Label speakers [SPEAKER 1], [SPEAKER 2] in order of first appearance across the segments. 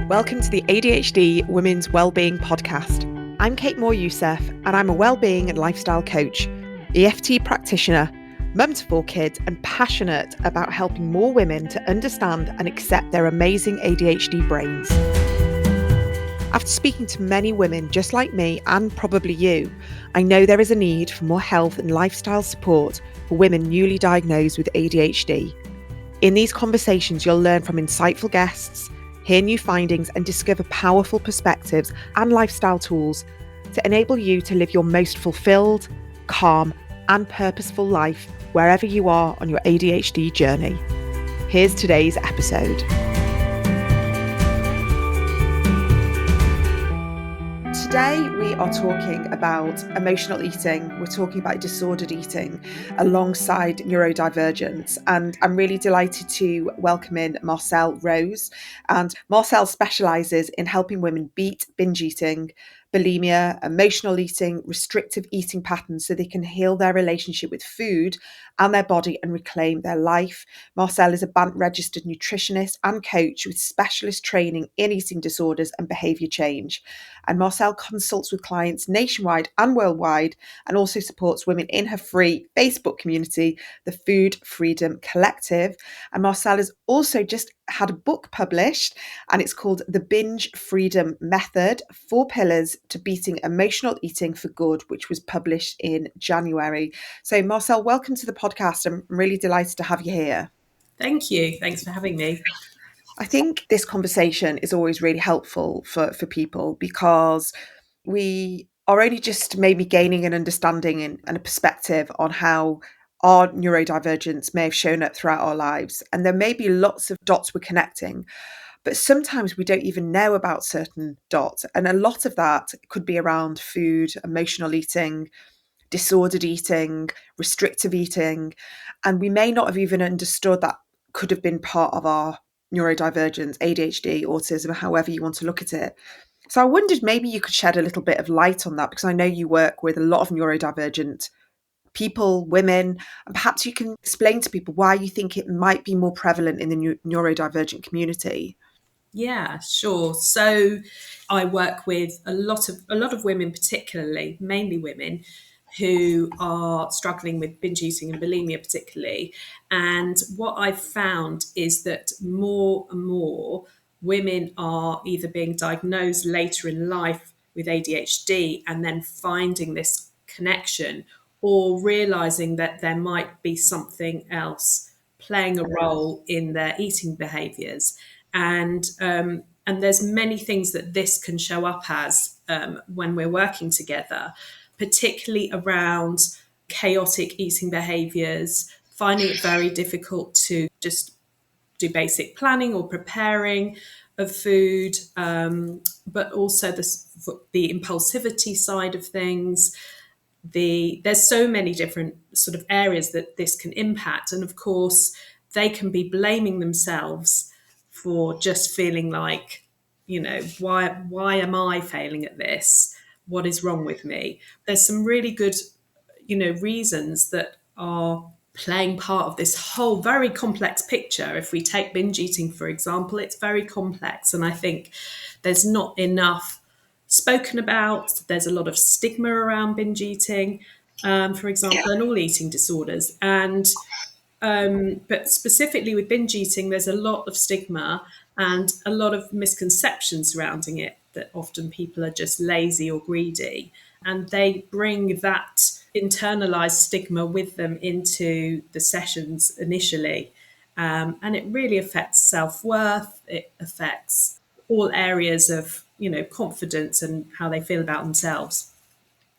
[SPEAKER 1] Welcome to the ADHD Women's Wellbeing Podcast. I'm Kate Moore-Youssef and I'm a wellbeing and lifestyle coach, EFT practitioner, mum to 4 kids and passionate about helping more women to understand and accept their amazing ADHD brains. After speaking to many women just like me and probably you, I know there is a need for more health and lifestyle support for women newly diagnosed with ADHD. In these conversations, you'll learn from insightful guests, hear new findings and discover powerful perspectives and lifestyle tools to enable you to live your most fulfilled, calm and purposeful life wherever you are on your ADHD journey. Here's today's episode. Today we are talking about emotional eating. We're talking about disordered eating alongside neurodivergence. And I'm really delighted to welcome in Marcelle Rose. And Marcelle specialises in helping women beat binge eating, bulimia, emotional eating, restrictive eating patterns so they can heal their relationship with food and their body and reclaim their life. Marcelle is a BANT registered nutritionist and coach with specialist training in eating disorders and behaviour change. And Marcelle consults with clients nationwide and worldwide and also supports women in her free Facebook community, the Food Freedom Collective. And Marcelle has also just had a book published and it's called The Binge Freedom Method, 4 Pillars to Beating Emotional Eating for Good, which was published in January. So Marcelle, welcome to the podcast. I'm really delighted to have you here.
[SPEAKER 2] Thank you. Thanks for having me.
[SPEAKER 1] I think this conversation is always really helpful for people because we are only just maybe gaining an understanding and a perspective on how our neurodivergence may have shown up throughout our lives. And there may be lots of dots we're connecting, but sometimes we don't even know about certain dots. And a lot of that could be around food, emotional eating, disordered eating, restrictive eating. And we may not have even understood that could have been part of our neurodivergence, ADHD, autism, however you want to look at it. So I wondered maybe you could shed a little bit of light on that because I know you work with a lot of neurodivergent people, women, and perhaps you can explain to people why you think it might be more prevalent in the neurodivergent community.
[SPEAKER 2] Yeah, sure. So I work with a lot of women, particularly, mainly women, who are struggling with binge eating and bulimia particularly. And what I've found is that more and more women are either being diagnosed later in life with ADHD and then finding this connection or realizing that there might be something else playing a role in their eating behaviors. And there's many things that this can show up as when we're working together, particularly around chaotic eating behaviors, finding it very difficult to just do basic planning or preparing of food, but also the impulsivity side of things. There's so many different sort of areas that this can impact. And of course, they can be blaming themselves for just feeling like, why am I failing at this? What is wrong with me? There's some really good, reasons that are playing part of this whole very complex picture. If we take binge eating, for example, it's very complex. And I think there's not enough spoken about. There's a lot of stigma around binge eating, for example, and all eating disorders. And but specifically with binge eating, there's a lot of stigma and a lot of misconceptions surrounding it, that often people are just lazy or greedy. And they bring that internalized stigma with them into the sessions initially. And it really affects self-worth. It affects all areas of, confidence and how they feel about themselves.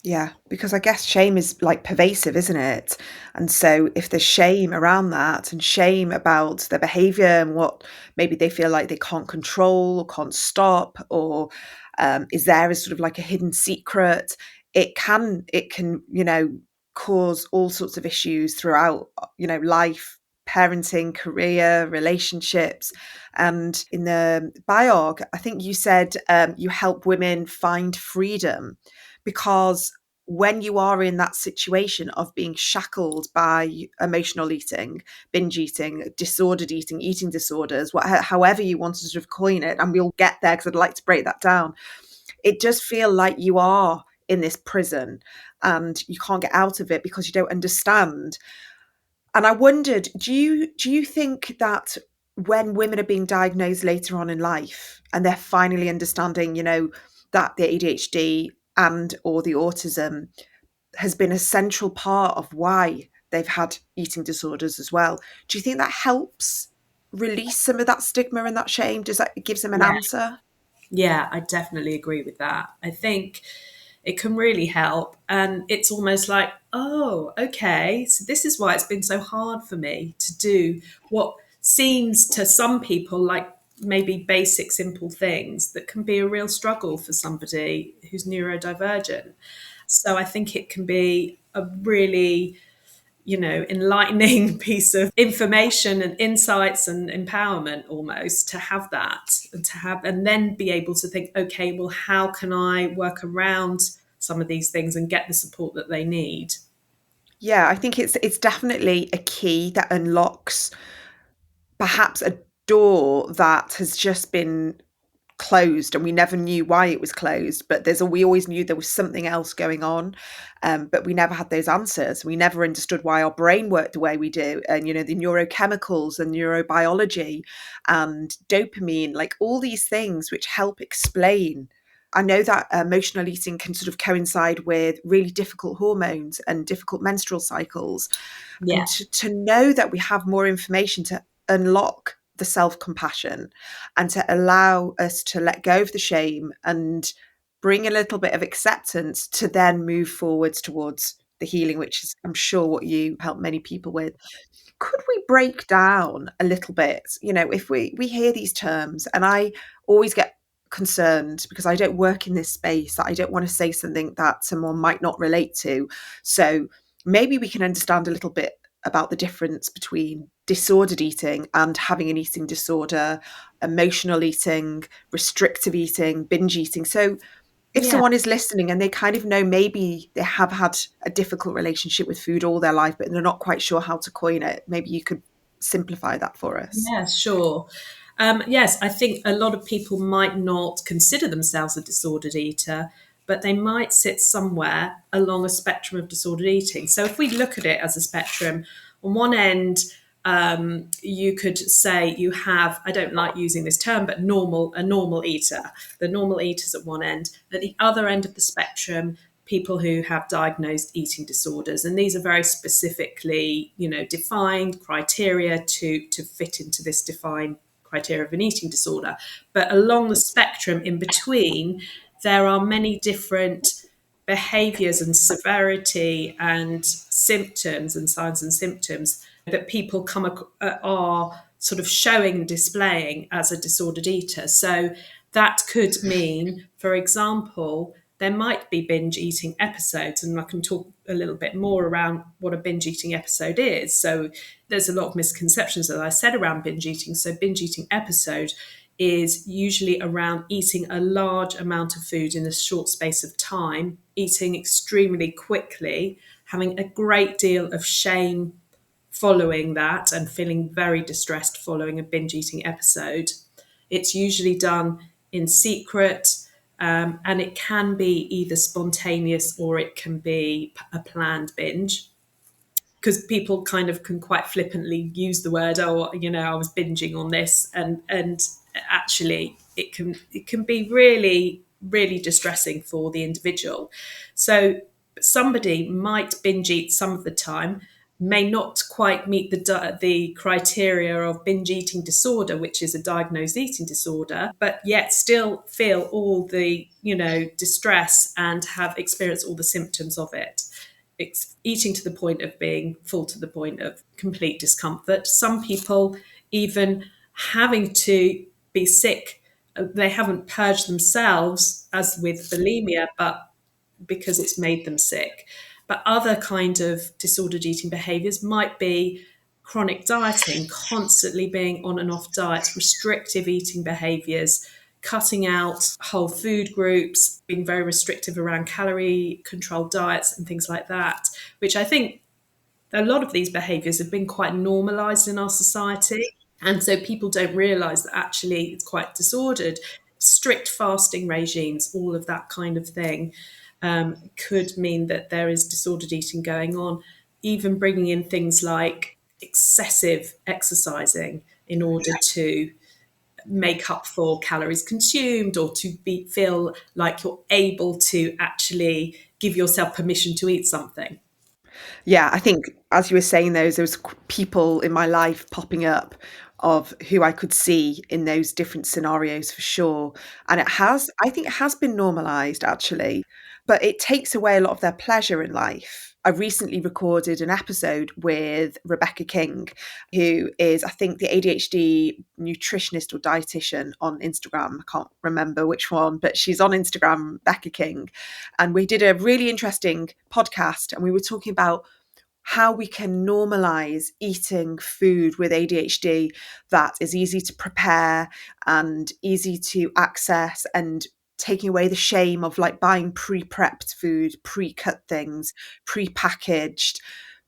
[SPEAKER 1] Yeah, because I guess shame is like pervasive, isn't it? And so if there's shame around that and shame about their behavior and what maybe they feel like they can't control or can't stop or is there as sort of like a hidden secret, it can, cause all sorts of issues throughout, life, parenting, career, relationships. And in the biog, I think you said you help women find freedom because when you are in that situation of being shackled by emotional eating, binge eating, disordered eating, eating disorders, however you want to sort of coin it, and we'll get there because I'd like to break that down, it does feel like you are in this prison and you can't get out of it because you don't understand. And I wondered, do you think that when women are being diagnosed later on in life and they're finally understanding, that the ADHD and or the autism has been a central part of why they've had eating disorders as well, do you think that helps release some of that stigma and that shame? Does that gives them an
[SPEAKER 2] Yeah,
[SPEAKER 1] answer?
[SPEAKER 2] yeah, I definitely agree with that. I think it can really help. And it's almost like, oh, okay, so this is why it's been so hard for me to do what seems to some people like maybe basic, simple things that can be a real struggle for somebody who's neurodivergent. So I think it can be a really, enlightening piece of information and insights and empowerment almost to have that and then be able to think, okay, well, how can I work around some of these things and get the support that they need?
[SPEAKER 1] Yeah, I think it's definitely a key that unlocks perhaps a door that has just been closed and we never knew why it was closed, but we always knew there was something else going on, but we never had those answers. We never understood why our brain worked the way we do, and the neurochemicals and neurobiology and dopamine, like all these things which help explain. I know that emotional eating can sort of coincide with really difficult hormones and difficult menstrual cycles,
[SPEAKER 2] Yeah,
[SPEAKER 1] and to know that we have more information to unlock the self-compassion and to allow us to let go of the shame and bring a little bit of acceptance to then move forwards towards the healing, which is, I'm sure, what you help many people with. Could we break down a little bit, if we hear these terms, and I always get concerned because I don't work in this space, that I don't want to say something that someone might not relate to. So maybe we can understand a little bit about the difference between disordered eating and having an eating disorder, emotional eating, restrictive eating, binge eating. So if
[SPEAKER 2] yeah.
[SPEAKER 1] someone is listening and they kind of know maybe they have had a difficult relationship with food all their life, but they're not quite sure how to coin it, maybe you could simplify that for us.
[SPEAKER 2] Yeah, sure. Yes, I think a lot of people might not consider themselves a disordered eater, but they might sit somewhere along a spectrum of disordered eating. So if we look at it as a spectrum, on one end, you could say you have, I don't like using this term, but a normal eater. The normal eaters at one end. At the other end of the spectrum, people who have diagnosed eating disorders, and these are very specifically, defined criteria to fit into this defined criteria of an eating disorder. But along the spectrum in between, there are many different behaviours and severity and symptoms and signs and symptoms that people are sort of showing and displaying as a disordered eater. So that could mean, for example, there might be binge eating episodes, and I can talk a little bit more around what a binge eating episode is. So there's a lot of misconceptions, as I said, around binge eating. So binge eating episode is usually around eating a large amount of food in a short space of time, eating extremely quickly, having a great deal of shame following that, and feeling very distressed following a binge eating episode. It's usually done in secret, and it can be either spontaneous or it can be a planned binge, because people kind of can quite flippantly use the word, oh, I was binging on this, and actually it can be really, really distressing for the individual. So somebody might binge eat some of the time, may not quite meet the criteria of binge eating disorder, which is a diagnosed eating disorder, but yet still feel all the distress and have experienced all the symptoms of it. It's eating to the point of being full, to the point of complete discomfort. Some people even having to be sick. They haven't purged themselves, as with bulimia, but because it's made them sick. But other kind of disordered eating behaviours might be chronic dieting, constantly being on and off diets, restrictive eating behaviours cutting out whole food groups, being very restrictive around calorie controlled diets and things like that, which I think a lot of these behaviours have been quite normalised in our society. And so people don't realise that actually it's quite disordered. Strict fasting regimes, all of that kind of thing, could mean that there is disordered eating going on. Even bringing in things like excessive exercising in order to make up for calories consumed, or to feel like you're able to actually give yourself permission to eat something.
[SPEAKER 1] Yeah, I think as you were saying those, there was people in my life popping up of who I could see in those different scenarios for sure. And I think it has been normalized actually, but it takes away a lot of their pleasure in life. I recently recorded an episode with Rebecca King, who is, I think, the ADHD nutritionist or dietitian on Instagram. I can't remember which one, but she's on Instagram, Rebecca King. And we did a really interesting podcast, and we were talking about how we can normalize eating food with ADHD that is easy to prepare and easy to access, and taking away the shame of like buying pre-prepped food, pre-cut things, pre-packaged.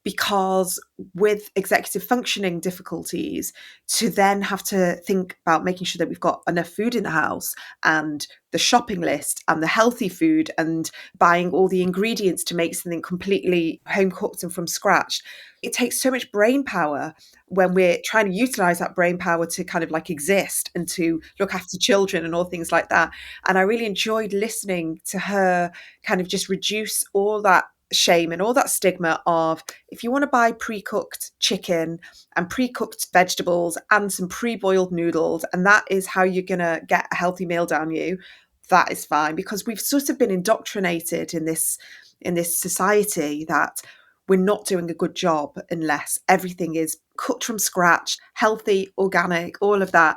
[SPEAKER 1] Because with executive functioning difficulties, to then have to think about making sure that we've got enough food in the house, and the shopping list, and the healthy food, and buying all the ingredients to make something completely home cooked and from scratch. It takes so much brain power when we're trying to utilize that brain power to kind of like exist and to look after children and all things like that. And I really enjoyed listening to her kind of just reduce all that shame and all that stigma of, if you want to buy pre-cooked chicken and pre-cooked vegetables and some pre-boiled noodles, and that is how you're going to get a healthy meal down you, that is fine. Because we've sort of been indoctrinated in this society that we're not doing a good job unless everything is cooked from scratch, healthy, organic, all of that.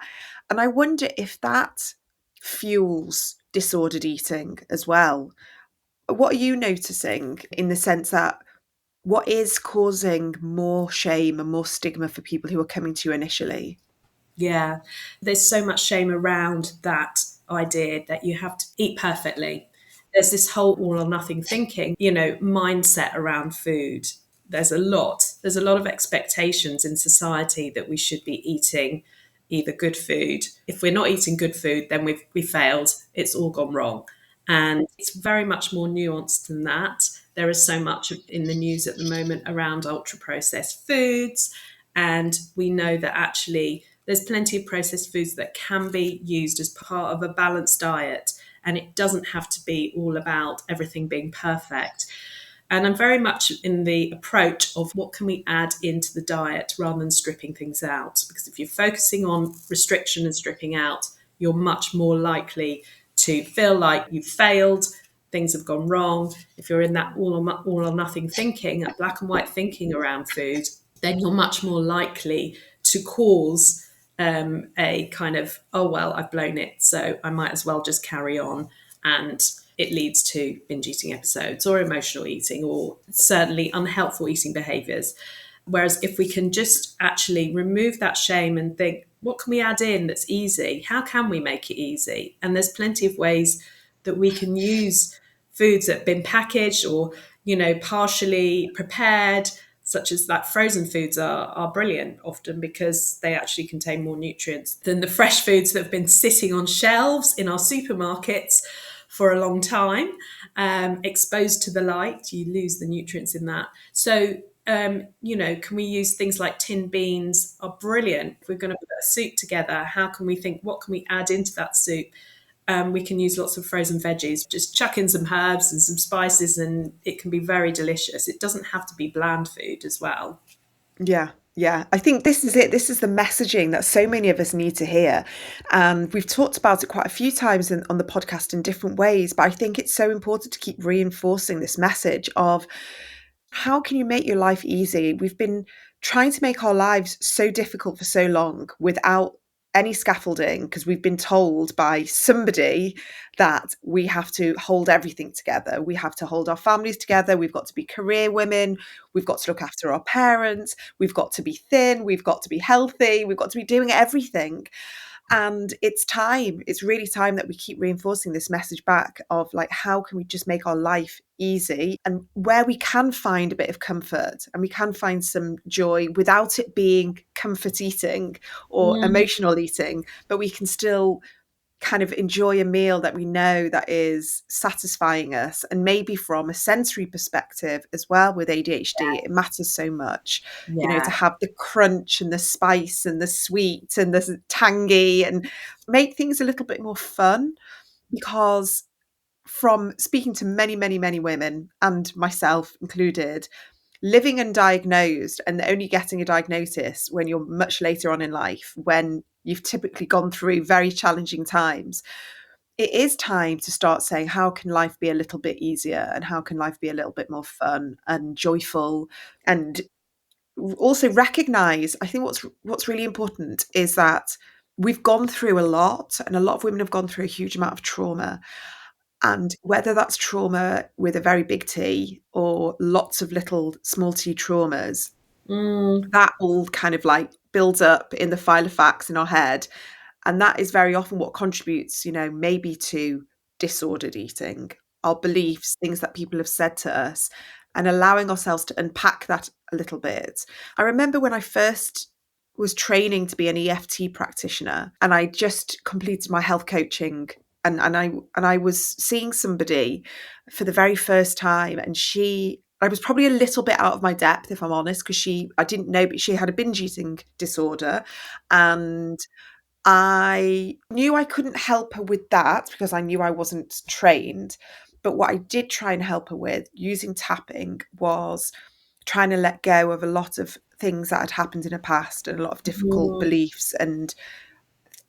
[SPEAKER 1] And I wonder if that fuels disordered eating as well. What are you noticing in the sense that what is causing more shame and more stigma for people who are coming to you initially?
[SPEAKER 2] Yeah, there's so much shame around that idea that you have to eat perfectly. There's this whole all or nothing thinking, mindset around food. There's a lot of expectations in society that we should be eating either good food. If we're not eating good food, then we failed. It's all gone wrong. And it's very much more nuanced than that. There is so much in the news at the moment around ultra processed foods. And we know that actually there's plenty of processed foods that can be used as part of a balanced diet. And it doesn't have to be all about everything being perfect. And I'm very much in the approach of what can we add into the diet rather than stripping things out. Because if you're focusing on restriction and stripping out, you're much more likely to feel like you've failed, things have gone wrong. If you're in that all or nothing thinking, that black and white thinking around food, then you're much more likely to cause a kind of, oh, well, I've blown it, so I might as well just carry on. And it leads to binge eating episodes or emotional eating, or certainly unhelpful eating behaviours. Whereas if we can just actually remove that shame and think, what can we add in that's easy? How can we make it easy? And there's plenty of ways that we can use foods that have been packaged or, partially prepared, such as like frozen foods are brilliant often because they actually contain more nutrients than the fresh foods that have been sitting on shelves in our supermarkets for a long time, exposed to the light. You lose the nutrients in that. So, can we use things like tinned beans are brilliant. If we're going to put a soup together, how can we think, what can we add into that soup? We can use lots of frozen veggies, just chuck in some herbs and some spices, and it can be very delicious. It doesn't have to be bland food as well.
[SPEAKER 1] Yeah. Yeah, I think this is it. This is the messaging that so many of us need to hear. And we've talked about it quite a few times on the podcast in different ways, but I think it's so important to keep reinforcing this message of, how can you make your life easy? We've been trying to make our lives so difficult for so long without any scaffolding, because we've been told by somebody that we have to hold everything together. We have to hold our families together. We've got to be career women. We've got to look after our parents. We've got to be thin. We've got to be healthy. We've got to be doing everything. And it's really time that we keep reinforcing this message back of like, how can we just make our life easy, and where we can find a bit of comfort and we can find some joy without it being comfort eating or
[SPEAKER 2] Mm,
[SPEAKER 1] emotional eating, but we can still kind of enjoy a meal that we know that is satisfying us. And maybe from a sensory perspective as well, with ADHD it matters so much, to
[SPEAKER 2] yeah.
[SPEAKER 1] have the crunch and the spice and the sweet and the tangy, and make things a little bit more fun. Because from speaking to many, many, many women, and myself included, living undiagnosed and only getting a diagnosis when you're much later on in life, when you've typically gone through very challenging times, it is time to start saying, how can life be a little bit easier, and how can life be a little bit more fun and joyful? And also recognize, I think what's really important is that we've gone through a lot, and a lot of women have gone through a huge amount of trauma. And whether that's trauma with a very big T or lots of little small t traumas,
[SPEAKER 2] Mm,
[SPEAKER 1] that all kind of like builds up in the file of facts in our head. And that is very often what contributes, maybe to disordered eating, our beliefs, things that people have said to us, and allowing ourselves to unpack that a little bit. I remember when I first was training to be an EFT practitioner, and I just completed my health coaching, and I was seeing somebody for the very first time, and I was probably a little bit out of my depth, if I'm honest, because I didn't know, but she had a binge eating disorder. And I knew I couldn't help her with that because I knew I wasn't trained. But what I did try and help her with using tapping was trying to let go of a lot of things that had happened in her past, and a lot of difficult
[SPEAKER 2] mm,
[SPEAKER 1] beliefs and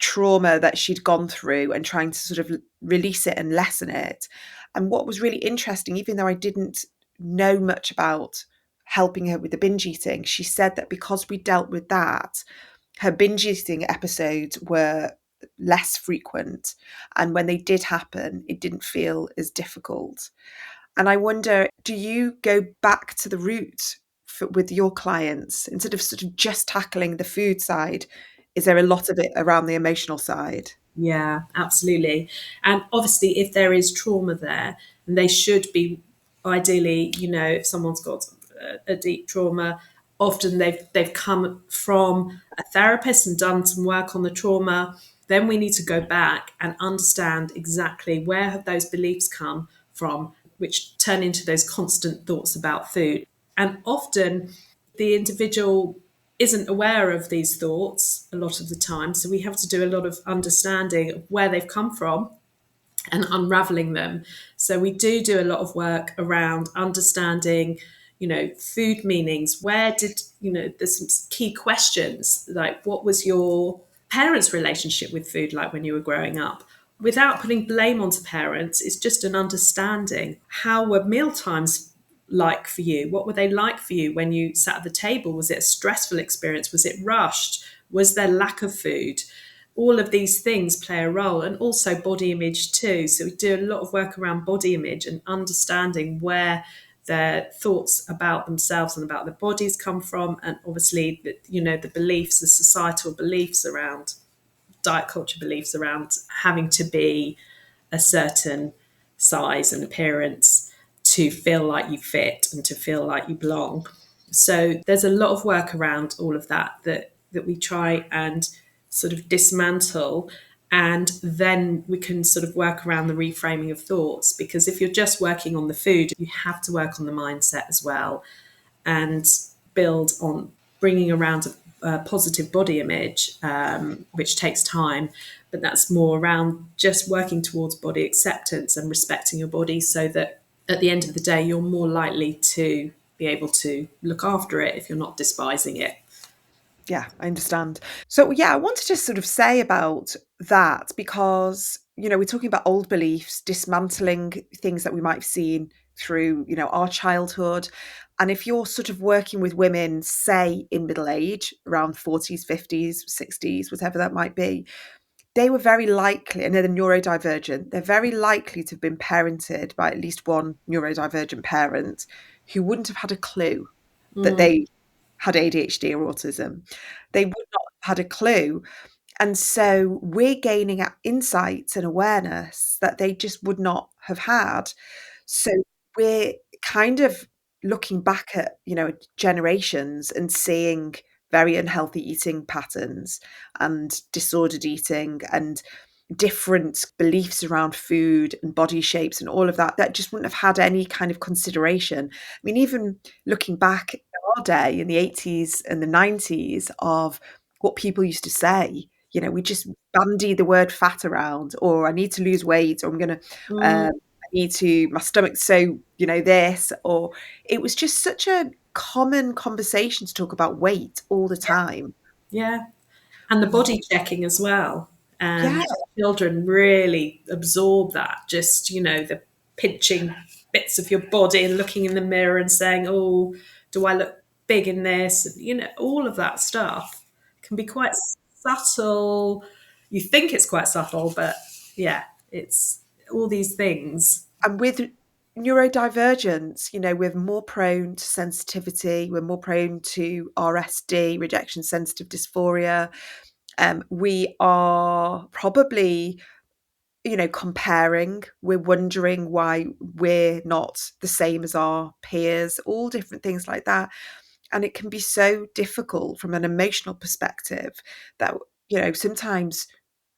[SPEAKER 1] trauma that she'd gone through, and trying to sort of release it and lessen it. And what was really interesting, even though I didn't know much about helping her with the binge eating, she said that because we dealt with that, her binge eating episodes were less frequent. And when they did happen, it didn't feel as difficult. And I wonder, do you go back to the root with your clients instead of sort of just tackling the food side? Is there a lot of it around the emotional side?
[SPEAKER 2] yeah, absolutely. And obviously, if there is trauma there, and they should be ideally, if someone's got a deep trauma, often they've come from a therapist and done some work on the trauma. Then we need to go back and understand exactly where have those beliefs come from, which turn into those constant thoughts about food. And often the individual isn't aware of these thoughts a lot of the time. So we have to do a lot of understanding of where they've come from and unraveling them. So we do a lot of work around understanding, food meanings. Where did, there's some key questions like, what was your parents' relationship with food like when you were growing up? Without putting blame onto parents, it's just an understanding. How were meal times like for you? What were they like for you when you sat at the table? Was it a stressful experience? Was it rushed? Was there lack of food? All of these things play a role, and also body image too. So we do a lot of work around body image and understanding where their thoughts about themselves and about their bodies come from, and obviously the beliefs, the societal beliefs around diet culture, beliefs around having to be a certain size and appearance to feel like you fit and to feel like you belong. So there's a lot of work around all of that we try and sort of dismantle, and then we can sort of work around the reframing of thoughts, because if you're just working on the food, you have to work on the mindset as well, and build on bringing around a positive body image, which takes time. But that's more around just working towards body acceptance and respecting your body, so that at the end of the day, you're more likely to be able to look after it if you're not despising it.
[SPEAKER 1] Yeah, I understand. So, yeah, I wanted to sort of say about that because, we're talking about old beliefs, dismantling things that we might have seen through, our childhood. And if you're sort of working with women, say in middle age, around 40s, 50s, 60s, whatever that might be, they were very likely, and they're neurodivergent, they're very likely to have been parented by at least one neurodivergent parent who wouldn't have had a clue that
[SPEAKER 2] Mm,
[SPEAKER 1] they had ADHD or autism. They would not have had a clue. And so we're gaining insights and awareness that they just would not have had. So we're kind of looking back at, generations and seeing very unhealthy eating patterns and disordered eating and different beliefs around food and body shapes and all of that just wouldn't have had any kind of consideration. I mean, even looking back in our day in the 80s and the 90s of what people used to say, we just bandy the word fat around, or I need to lose weight, or I need to, my stomach's so, this, or it was just such a common conversation to talk about weight all the time.
[SPEAKER 2] Yeah. And the body checking as well.
[SPEAKER 1] Yeah.
[SPEAKER 2] And children really absorb that, just, the pinching bits of your body and looking in the mirror and saying, oh, do I look big in this? All of that stuff can be quite subtle. You think it's quite subtle, but yeah, it's all these things.
[SPEAKER 1] And with neurodivergence, we're more prone to sensitivity, we're more prone to RSD, rejection sensitive dysphoria. We are probably, comparing, we're wondering why we're not the same as our peers, all different things like that. And it can be so difficult from an emotional perspective that, sometimes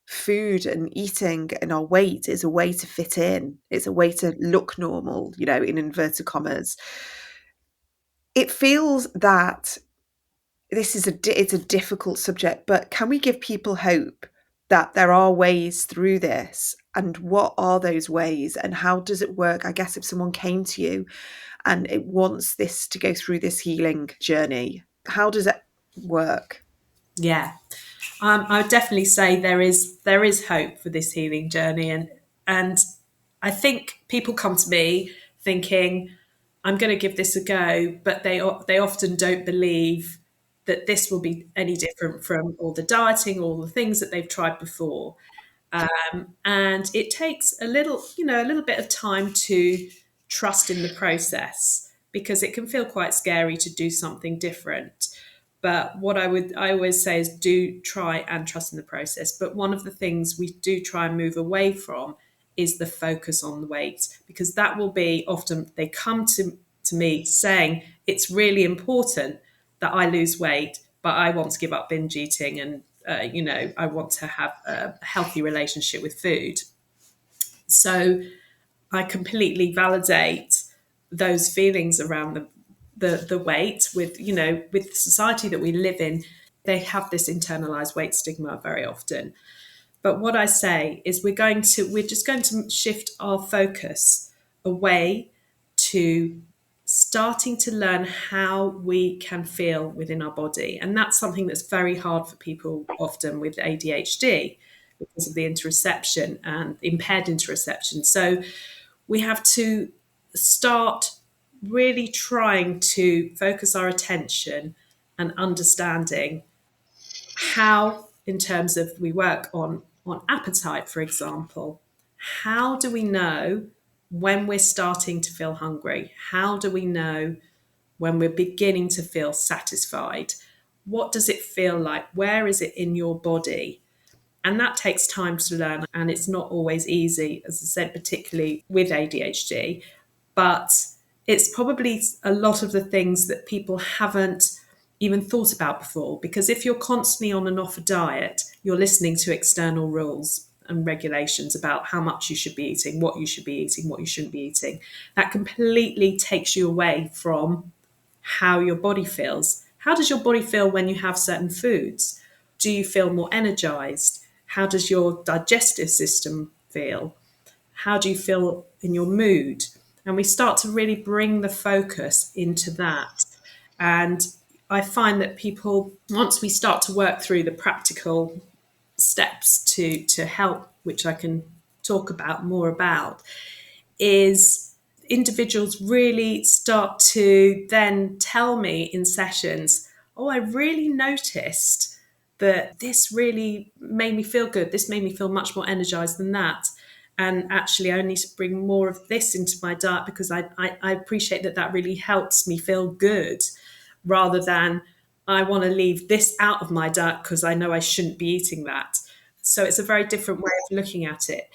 [SPEAKER 1] food and eating and our weight is a way to fit in. It's a way to look normal, in inverted commas. It feels that it's a difficult subject, but can we give people hope that there are ways through this? And what are those ways? And how does it work? I guess if someone came to you and it wants this to go through this healing journey, how does it work?
[SPEAKER 2] Yeah. I would definitely say there is hope for this healing journey, and I think people come to me thinking I'm going to give this a go, but they often don't believe that this will be any different from all the dieting, all the things that they've tried before. And it takes a little bit of time to trust in the process, because it can feel quite scary to do something different. But what I always say is, do try and trust in the process. But one of the things we do try and move away from is the focus on the weight, because that will be often they come to me saying it's really important that I lose weight, but I want to give up binge eating, and I want to have a healthy relationship with food. So I completely validate those feelings around the weight with the society that we live in. They have this internalized weight stigma very often. But what I say is we're just going to shift our focus away to starting to learn how we can feel within our body. And that's something that's very hard for people often with ADHD because of the interoception and impaired interoception. So we have to start really trying to focus our attention and understanding how, in terms of we work on appetite, for example, how do we know when we're starting to feel hungry? How do we know when we're beginning to feel satisfied? What does it feel like? Where is it in your body? And that takes time to learn, and it's not always easy, as I said, particularly with ADHD. But it's probably a lot of the things that people haven't even thought about before. Because if you're constantly on and off a diet, you're listening to external rules and regulations about how much you should be eating, what you should be eating, what you shouldn't be eating. That completely takes you away from how your body feels. How does your body feel when you have certain foods? Do you feel more energized? How does your digestive system feel? How do you feel in your mood? And we start to really bring the focus into that. And I find that people, once we start to work through the practical steps to help, which I can talk about more about, is individuals really start to then tell me in sessions, oh, I really noticed that this really made me feel good. This made me feel much more energized than that. And actually, I need to bring more of this into my diet because I appreciate that really helps me feel good, rather than I want to leave this out of my diet because I know I shouldn't be eating that. So it's a very different way of looking at it.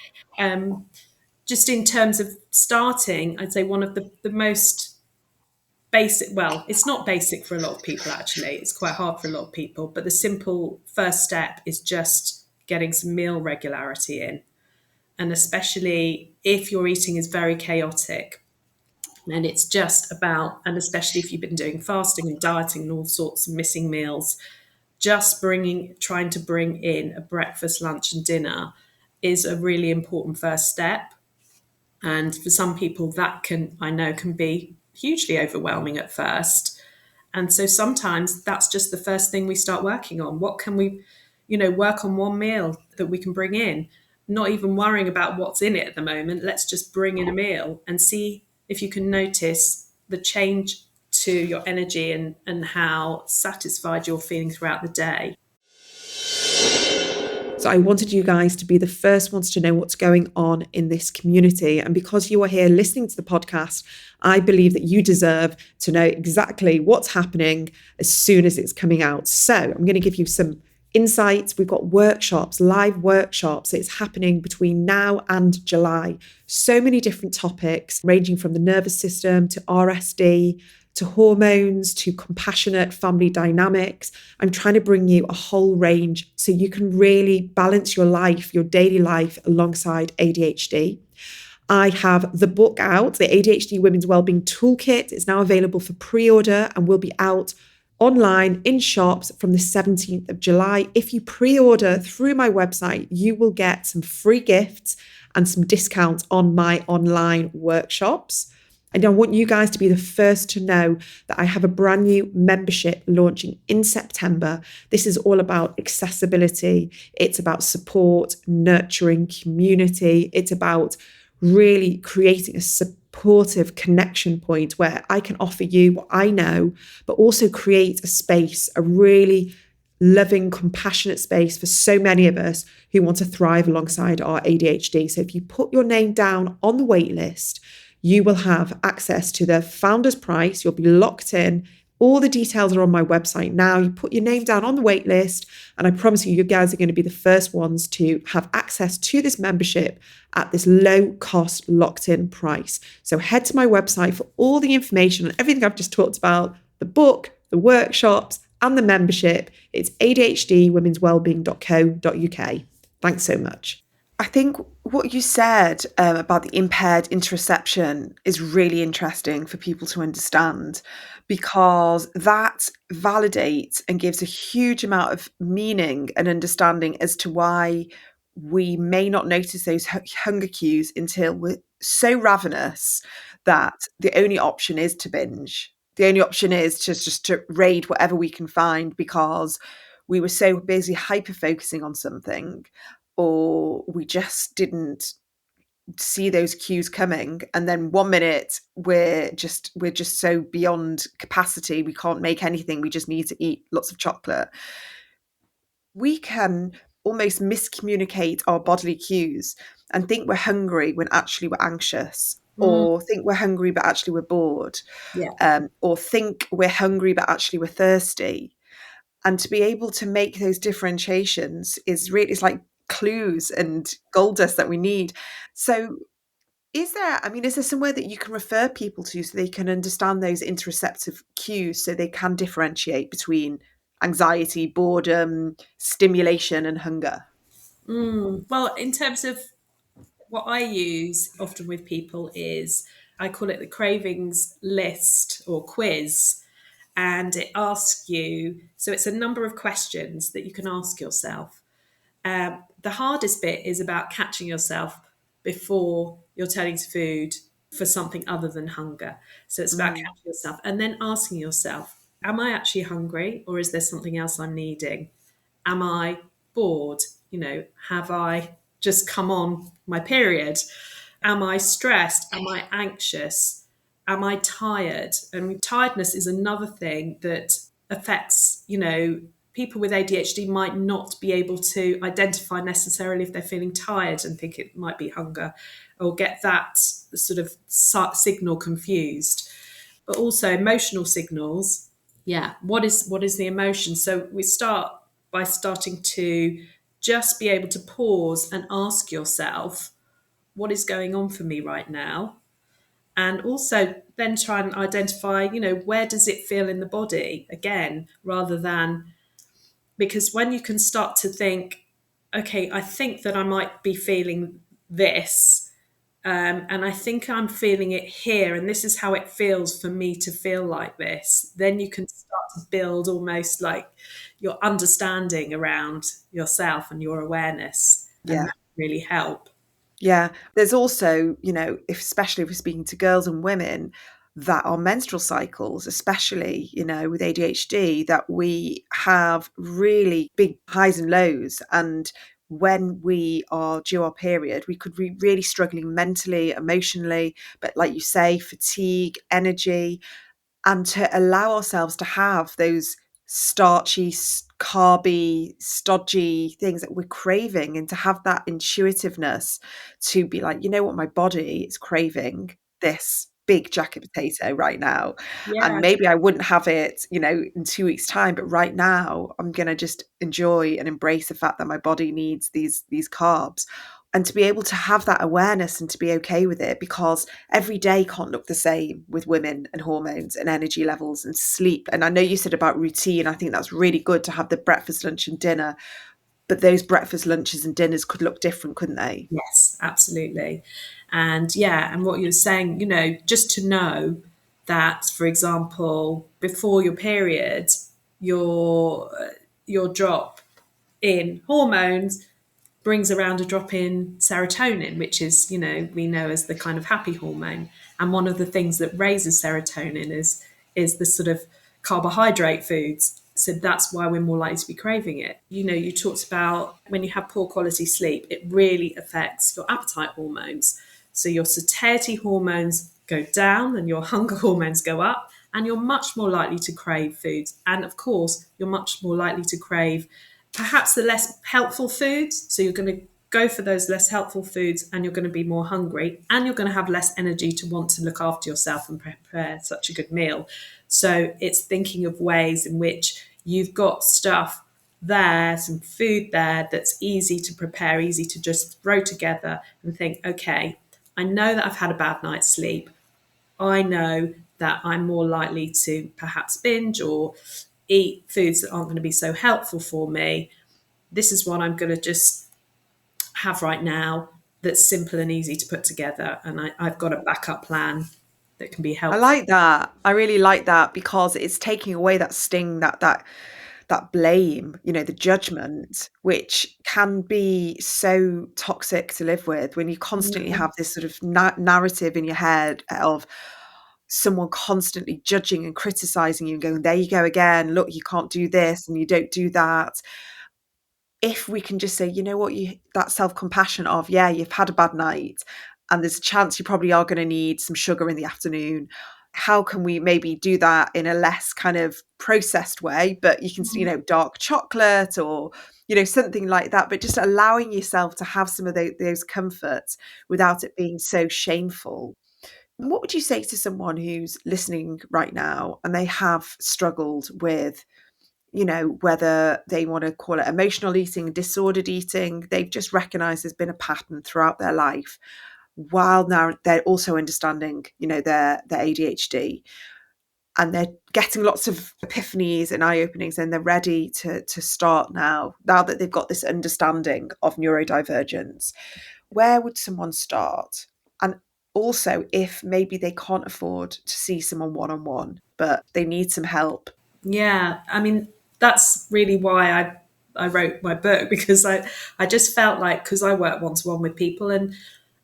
[SPEAKER 2] Just in terms of starting, I'd say one of the most basic, well, it's not basic for a lot of people actually, it's quite hard for a lot of people, but the simple first step is just getting some meal regularity in. And especially if your eating is very chaotic, and it's just about, and especially if you've been doing fasting and dieting and all sorts of missing meals, just trying to bring in a breakfast, lunch, and dinner is a really important first step. And for some people, that I know, can be hugely overwhelming at first. And so sometimes that's just the first thing we start working on. What can we, work on one meal that we can bring in, not even worrying about what's in it at the moment. Let's just bring in a meal and see if you can notice the change to your energy and how satisfied you're feeling throughout the day.
[SPEAKER 1] So I wanted you guys to be the first ones to know what's going on in this community. And because you are here listening to the podcast, I believe that you deserve to know exactly what's happening as soon as it's coming out. So I'm going to give you some insights. We've got workshops, live workshops. It's happening between now and July. So many different topics, ranging from the nervous system to RSD, to hormones, to compassionate family dynamics. I'm trying to bring you a whole range so you can really balance your life, your daily life, alongside ADHD. I have the book out, the ADHD Women's Wellbeing Toolkit. It's now available for pre-order and will be out online in shops from the 17th of July. If you pre-order through my website, you will get some free gifts and some discounts on my online workshops. And I want you guys to be the first to know that I have a brand new membership launching in September. This is all about accessibility. It's about support, nurturing, community. It's about really creating a supportive connection point where I can offer you what I know, but also create a space, a really loving, compassionate space for so many of us who want to thrive alongside our ADHD. So if you put your name down on the wait list, you will have access to the founder's price. You'll be locked in. All the details are on my website now. You put your name down on the wait list, and I promise you guys are going to be the first ones to have access to this membership at this low cost, locked in price. So head to my website for all the information on everything I've just talked about, the book, the workshops, and the membership. It's adhdwomenswellbeing.co.uk. Thanks so much. I think what you said about the impaired interoception is really interesting for people to understand, because that validates and gives a huge amount of meaning and understanding as to why we may not notice those hunger cues until we're so ravenous that the only option is to binge. The only option is just to raid whatever we can find because we were so busy hyper focusing on something, or we just didn't see those cues coming, and then 1 minute we're just so beyond capacity, we can't make anything, we just need to eat lots of chocolate. We can almost miscommunicate our bodily cues and think we're hungry when actually we're anxious, or think we're hungry but actually we're bored, or think we're hungry but actually we're thirsty. And to be able to make those differentiations is really, it's like clues and gold dust that we need. So is there somewhere that you can refer people to so they can understand those interoceptive cues, so they can differentiate between anxiety, boredom, stimulation, and hunger?
[SPEAKER 2] Well, in terms of what I use often with people is, I call it the cravings list or quiz. And it asks you, so it's a number of questions that you can ask yourself. The hardest bit is about catching yourself before you're turning to food for something other than hunger. So it's about catching yourself and then asking yourself, am I actually hungry, or is there something else I'm needing? Am I bored? Have I just come on my period? Am I stressed? Am I anxious? Am I tired? And tiredness is another thing that affects, people with ADHD might not be able to identify necessarily if they're feeling tired and think it might be hunger, or get that sort of signal confused. But also emotional signals Yeah, what is the emotion? So we start by starting to just be able to pause and ask yourself, what is going on for me right now? And also then try and identify, where does it feel in the body again, rather than, because when you can start to think, okay, I think that I might be feeling this, and I think I'm feeling it here, and this is how it feels for me to feel like this, then you can start to build almost like your understanding around yourself and your awareness, and
[SPEAKER 1] Yeah.
[SPEAKER 2] that can really help.
[SPEAKER 1] Yeah. There's also, especially if we're speaking to girls and women that are menstrual cycles, especially, with ADHD, that we have really big highs and lows. And when we are due our period, we could be really struggling mentally, emotionally, but like you say, fatigue, energy, and to allow ourselves to have those starchy, carby, stodgy things that we're craving, and to have that intuitiveness to be like, you know what, my body is craving this big jacket potato right now. And
[SPEAKER 2] Yeah.
[SPEAKER 1] maybe I wouldn't have it, in 2 weeks' time, but right now I'm gonna just enjoy and embrace the fact that my body needs these carbs. And to be able to have that awareness and to be okay with it, because every day can't look the same with women and hormones and energy levels and sleep. And I know you said about routine. I think that's really good to have the breakfast, lunch, and dinner. But those breakfast, lunches, and dinners could look different, couldn't they?
[SPEAKER 2] Yes, absolutely. And yeah, and what you're saying, just to know that, for example, before your period, your drop in hormones brings around a drop in serotonin, which is, we know as the kind of happy hormone. And one of the things that raises serotonin is the sort of carbohydrate foods. So that's why we're more likely to be craving it. You talked about when you have poor quality sleep, it really affects your appetite hormones. So your satiety hormones go down and your hunger hormones go up, and you're much more likely to crave foods. And of course, you're much more likely to crave perhaps the less helpful foods. So you're going to go for those less helpful foods, and you're going to be more hungry, and you're going to have less energy to want to look after yourself and prepare such a good meal. So it's thinking of ways in which you've got stuff there, some food there that's easy to prepare, easy to just throw together and think, okay, I know that I've had a bad night's sleep. I know that I'm more likely to perhaps binge or eat foods that aren't going to be so helpful for me. This is what I'm going to just have right now that's simple and easy to put together. And I've got a backup plan that can be
[SPEAKER 1] I
[SPEAKER 2] helpful.
[SPEAKER 1] like that. I really like that because it's taking away that sting, that blame, the judgment, which can be so toxic to live with when you constantly
[SPEAKER 2] Mm.
[SPEAKER 1] have this sort of narrative in your head of someone constantly judging and criticizing you and going, there you go again, look, you can't do this and you don't do that. If we can just say, you know what, that self-compassion of, yeah, you've had a bad night and there's a chance you probably are going to need some sugar in the afternoon. How can we maybe do that in a less kind of processed way? But you can, dark chocolate or, something like that. But just allowing yourself to have some of those comforts without it being so shameful. What would you say to someone who's listening right now and they have struggled with, whether they want to call it emotional eating, disordered eating, they've just recognized there's been a pattern throughout their life, while now they're also understanding, their ADHD, and they're getting lots of epiphanies and eye openings, and they're ready to start now that they've got this understanding of neurodivergence. Where would someone start? And also, if maybe they can't afford to see someone one on one, but they need some help.
[SPEAKER 2] Yeah, I mean, that's really why I wrote my book, because I just felt like, because I work one to one with people, and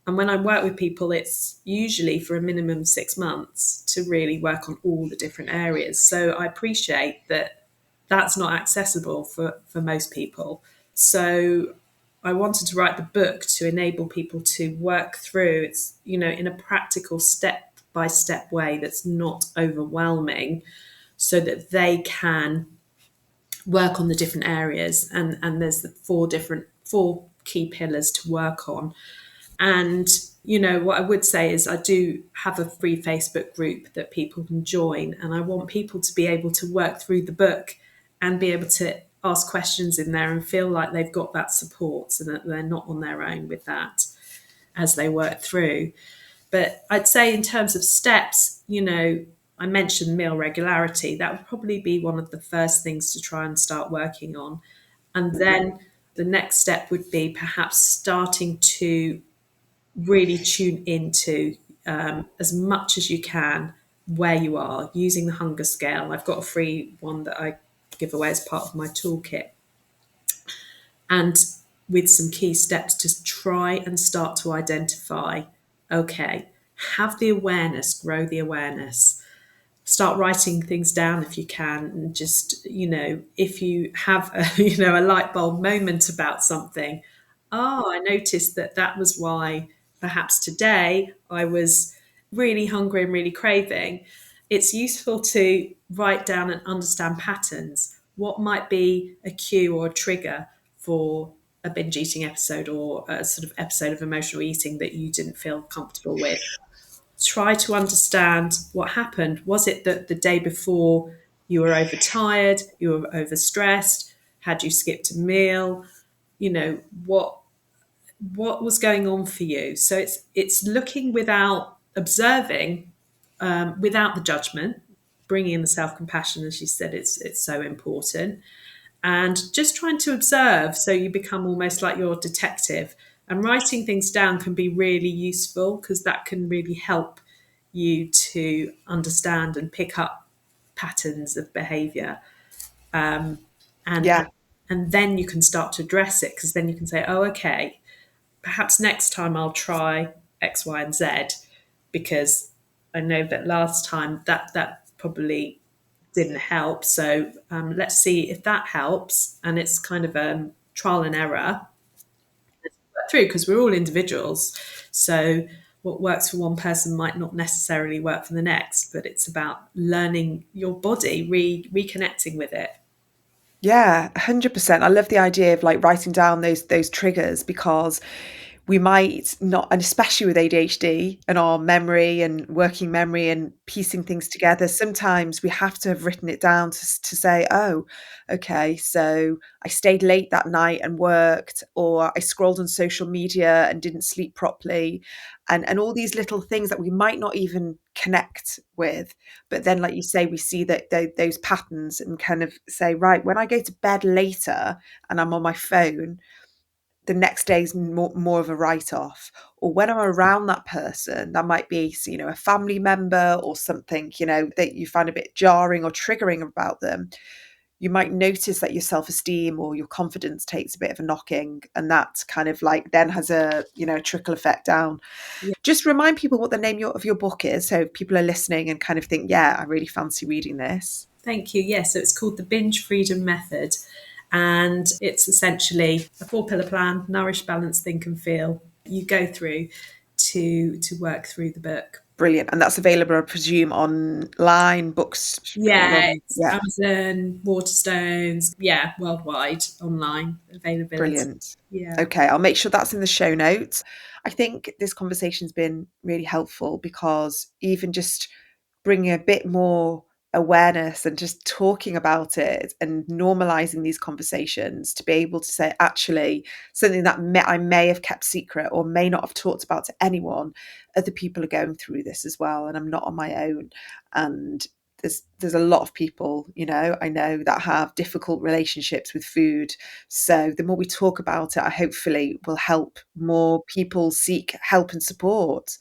[SPEAKER 2] when I work with people, it's usually for a minimum of 6 months to really work on all the different areas. So I appreciate that that's not accessible for most people. So I wanted to write the book to enable people to work through it's, in a practical step by step way that's not overwhelming, so that they can work on the different areas. And there's the four key pillars to work on. And, you know, what I would say is I do have a free Facebook group that people can join, and I want people to be able to work through the book and be able to ask questions in there and feel like they've got that support, so that they're not on their own with that as they work through. But I'd say in terms of steps, you know, I mentioned meal regularity. That would probably be one of the first things to try and start working on. And then the next step would be perhaps starting to really tune into, as much as you can, where you are using the hunger scale. I've got a free one that I give away as part of my toolkit, and with some key steps to try and start to identify, okay, have the awareness, grow the awareness, start writing things down if you can, and just, you know, if you have a, you know, a light bulb moment about something, oh, I noticed that that was why perhaps today I was really hungry and really craving. It's useful to write down and understand patterns. What might be a cue or a trigger for a binge eating episode or a sort of episode of emotional eating that you didn't feel comfortable with? Try to understand what happened. Was it that the day before you were overtired, you were overstressed, had you skipped a meal? You know, what was going on for you? So it's looking without observing, without the judgment, bringing in the self compassion, as you said, it's so important, and just trying to observe, so you become almost like your detective. And writing things down can be really useful because that can really help you to understand and pick up patterns of behavior, and
[SPEAKER 1] Yeah.
[SPEAKER 2] and then you can start to address it, because then you can say, oh, okay, perhaps next time I'll try X, Y, and Z, because I know that last time that probably didn't help. So let's see if that helps. And it's kind of a trial and error through, because we're all individuals. So what works for one person might not necessarily work for the next, but it's about learning your body, reconnecting with it.
[SPEAKER 1] Yeah, 100%. I love the idea of like writing down those triggers, because we might not, and especially with ADHD and our memory and working memory and piecing things together, sometimes we have to have written it down to say, oh, okay, so I stayed late that night and worked, or I scrolled on social media and didn't sleep properly. And all these little things that we might not even connect with. But then, like you say, we see that those patterns and kind of say, right, when I go to bed later and I'm on my phone, the next day's more of a write-off. Or when I'm around that person, that might be, you know, a family member or something, you know, that you find a bit jarring or triggering about them, you might notice that your self-esteem or your confidence takes a bit of a knocking, and that kind of like then has a, you know, a trickle effect down.
[SPEAKER 2] Yeah.
[SPEAKER 1] Just remind people what the name of your book is, so people are listening and kind of think, yeah, I really fancy reading this.
[SPEAKER 2] Thank you. Yeah, so it's called the Binge Freedom Method. And it's essentially a 4-pillar plan: nourish, balance, think, and feel. You go through to work through the book.
[SPEAKER 1] Brilliant. And that's available, I presume, online, books, all
[SPEAKER 2] Yeah,
[SPEAKER 1] on,
[SPEAKER 2] it's
[SPEAKER 1] yeah.
[SPEAKER 2] Amazon, Waterstones, yeah, worldwide online availability.
[SPEAKER 1] Brilliant.
[SPEAKER 2] Yeah.
[SPEAKER 1] Okay, I'll make sure that's in the show notes. I think this conversation's been really helpful, because even just bringing a bit more awareness and just talking about it and normalizing these conversations, to be able to say, actually, something that I may have kept secret or may not have talked about to anyone, other people are going through this as well, and I'm not on my own. And there's a lot of people, you know, I know, that have difficult relationships with food. So the more we talk about it, I hopefully will help more people seek help and support.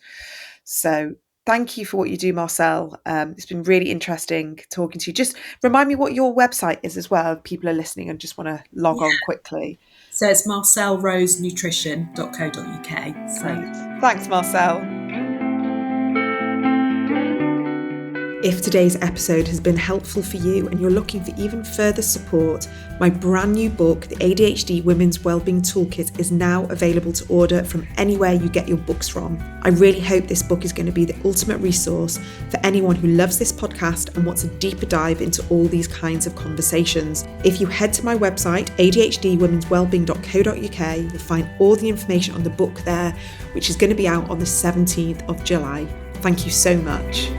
[SPEAKER 1] So thank you for what you do, Marcelle. It's been really interesting talking to you. Just remind me what your website is as well, if people are listening and just want to log
[SPEAKER 2] Yeah.
[SPEAKER 1] on quickly.
[SPEAKER 2] So it's marcellerosenutrition.co.uk. So
[SPEAKER 1] Great. Thanks, Marcelle. If today's episode has been helpful for you and you're looking for even further support, my brand new book, The ADHD Women's Wellbeing Toolkit, is now available to order from anywhere you get your books from. I really hope this book is going to be the ultimate resource for anyone who loves this podcast and wants a deeper dive into all these kinds of conversations. If you head to my website, adhdwomenswellbeing.co.uk, you'll find all the information on the book there, which is going to be out on the 17th of July. Thank you so much.